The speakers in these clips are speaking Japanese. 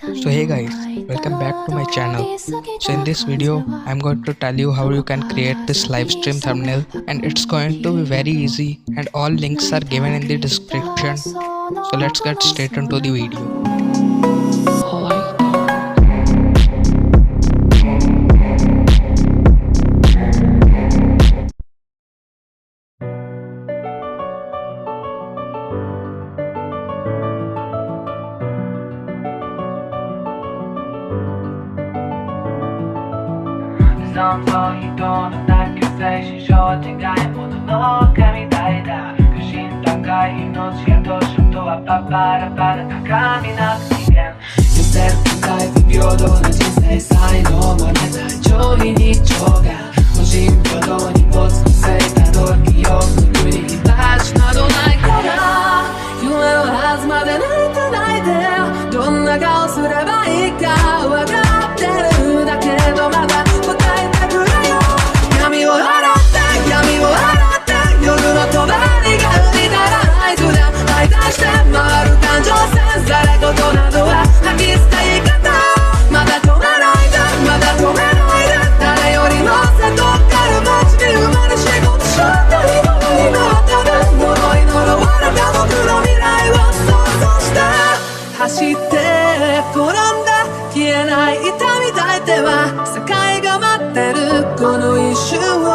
So hey guys, welcome back to my channel. So in this video I'm going to tell you how you can create this live stream thumbnail, and it's going to be very easy and all links are given in the description. So let's get straight into the video. Some for you don't attack your face. You show it in guy, but no, can be tied up. Cause she's the guy, you know, she had to shoot to a papa, coming up again. You said to die, the beautiful, and she says, I know, but I don't need yoga. So she put on your boots to say that or the yoga, pretty touch, not on like that. You will have my night tonight there. Don't like house with a bike, I got there, that can't do my bad. 闇を払って夜の帳が降りたら合図だ相対して回る感情線され事などは吐き捨て言い方まだ止めないでまだ止めないで誰よりも背とから街に生まれ仕事しようと今はただ呪い呪われた僕の未来を想像して走って転んだ消えない痛み抱いては世界が待ってるこの一瞬を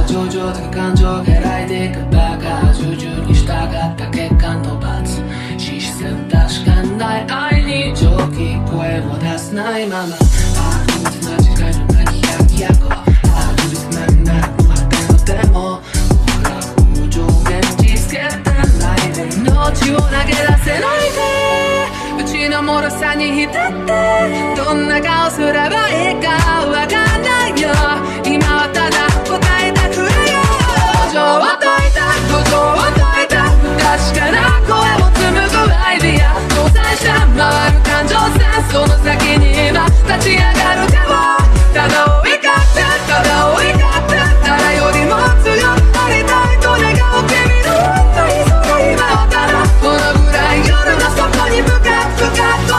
上々的感情が開いていくバカ従々に従った血管と罰視線確かない愛に上気声を出せないまま間違いのない100個確実ななくまってのでも僕ら空上現実つけてないで命を投げ出せないでうちの脆さに浸ってどんな顔すればいいかわかんないよ今はただ答えてくれよ土壌を解いた確かな声を紡ぐアイディア搭載して回る感情線その先に今立ち上がる手をただ追いかって誰よりも強くなりたいと願う君の本当にその今はただこのぐらい夜の底に深く落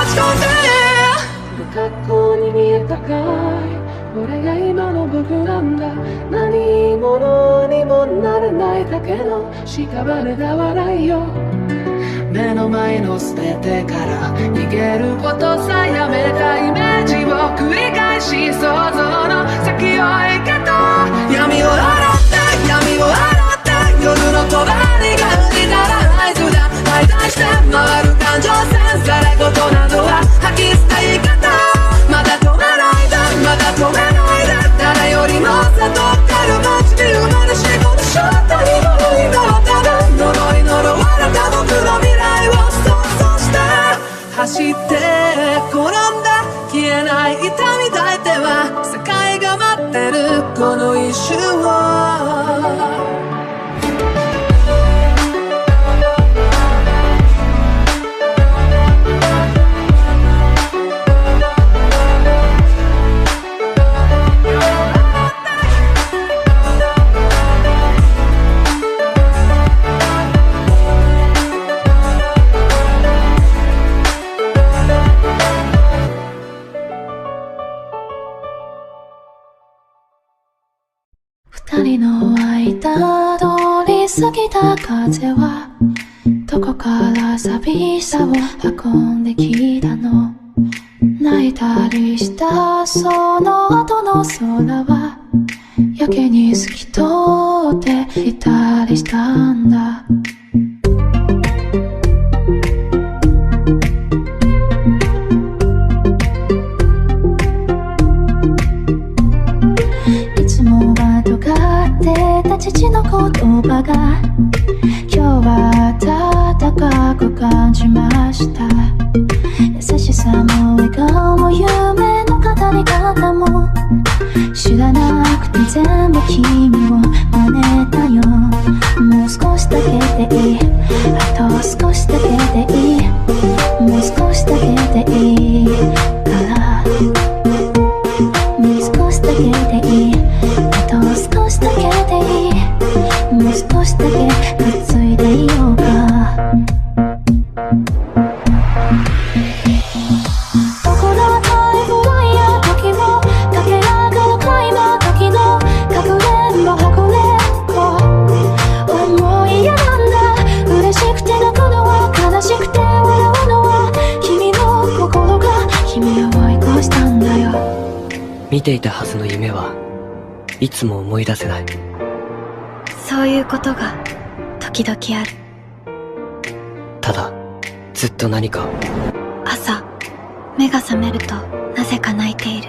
ち込んで不格好に見えたかいこれが今の僕なんだ何者にもなれないだけの屍だ笑いよ目の前の全てから逃げることさやめたイメージを繰り返し想像の先を行けと闇を洗って夜の帳が降りたら合図だ相対して回る感情線され事などは吐き捨て言い方まだ止めないでまだ止めないで誰よりも悟ってる街に生まれ仕事しようと今はただ呪い呪われた僕の未来を想像して走って転んだ消えない痛み抱いては世界が待ってるこの一瞬を二人の間通り過ぎた風はどこから寂しさを運んできたの泣いたりしたその後の空はやけに透き通っていたりしたんだ父の言葉が今日は温かく感じました優しさも笑顔も夢の語り方も知らなくて全部君を真似たよもう少しだけでいいあと少しだけでいいもう少しだけでいいから見ていたはずの夢はいつも思い出せない。そういうことが時々ある。ただずっと何かを。朝目が覚めるとなぜか泣いている。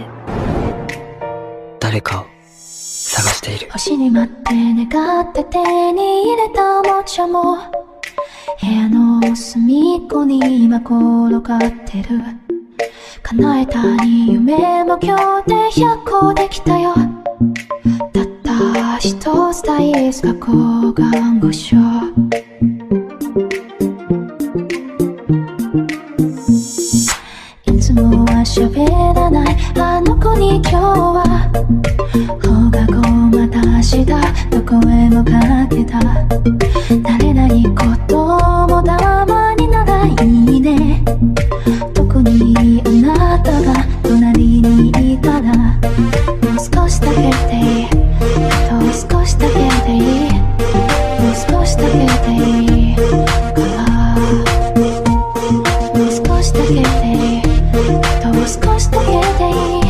誰かを探している。星に待って願って手に入れたおもちゃも部屋の隅っこに今転がってる。叶えたい夢も今日で100個できたよ。たった一つ大好きな抗がん護所。いつもは喋らないあの子に今日は放課後また明日どこへもかけた。慣れないこともたまにならいいね。特にあなたが隣にいたらもう少しだけでいい。あと少しだけでいい。もう少しだけでいいからもう少しだけでいい。あと少しだけでいい。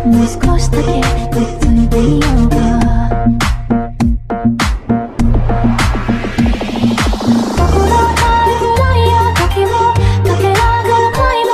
もう少しだけくっついていようか。僕のハイフライヤー時も駆け上がる恋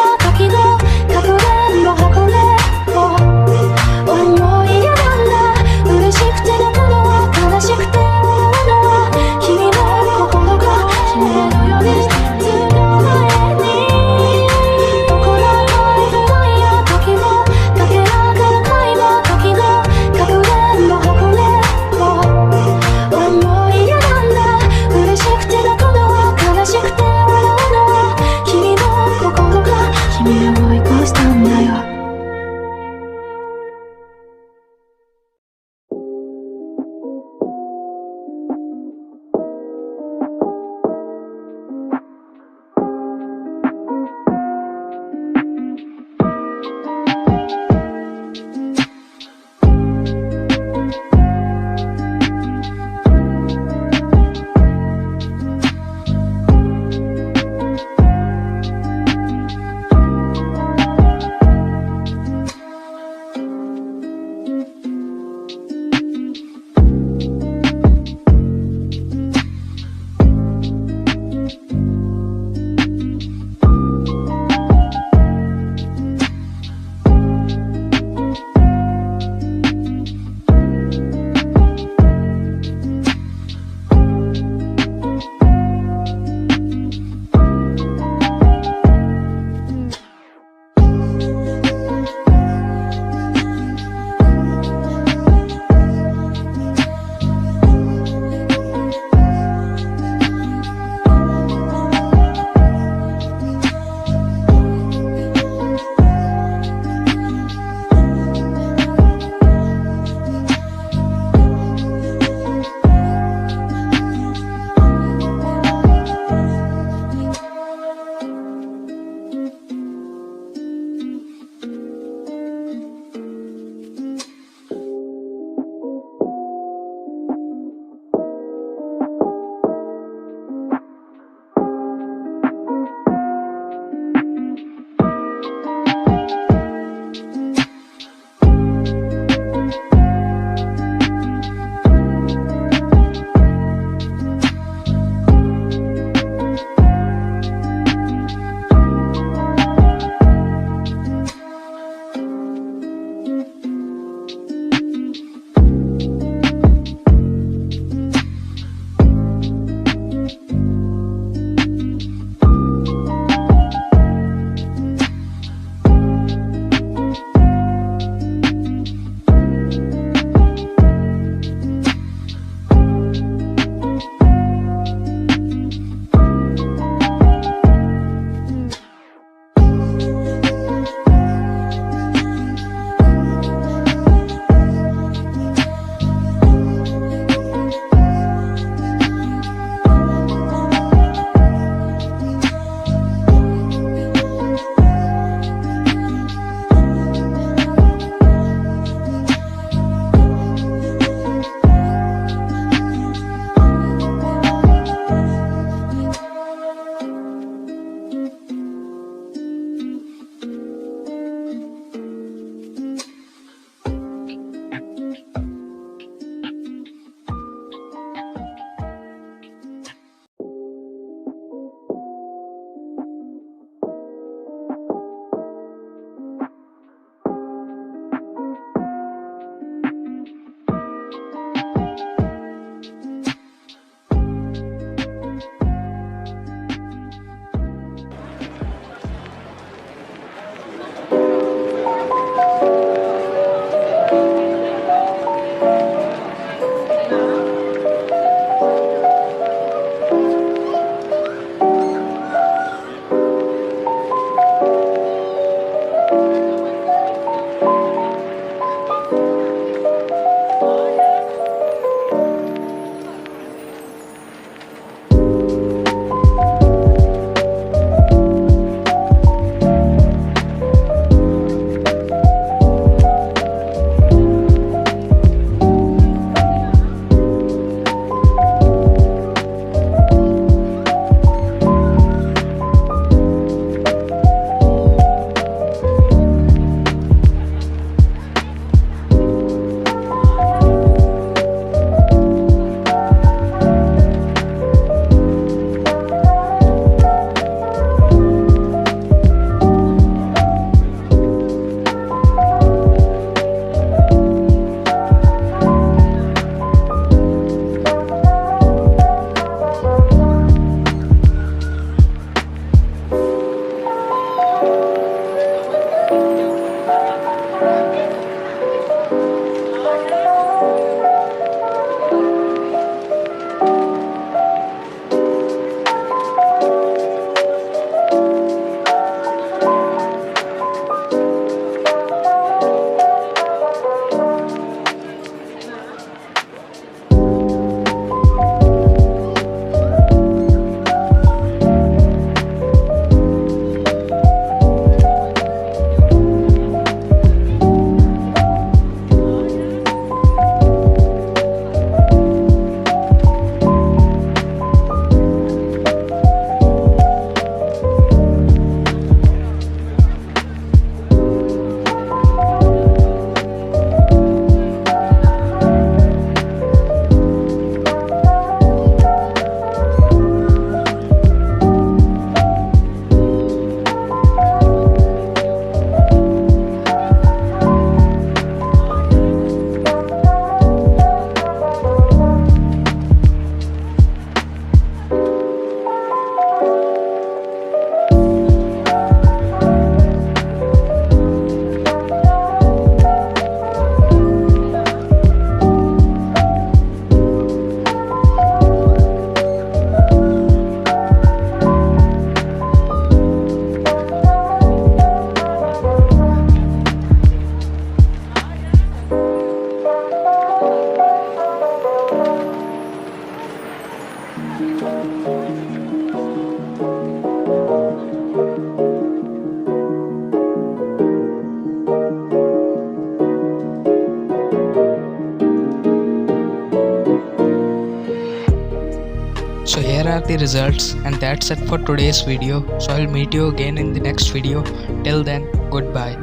So here are the results, and that's it for today's video. So I'll meet you again in the next video. Till then, goodbye.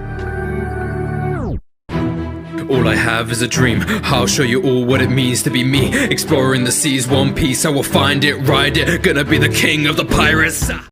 All I have is a dream. I'll show you all what it means to be me. Exploring the seas, one piece. I will find it, ride it. Gonna be the king of the pirates.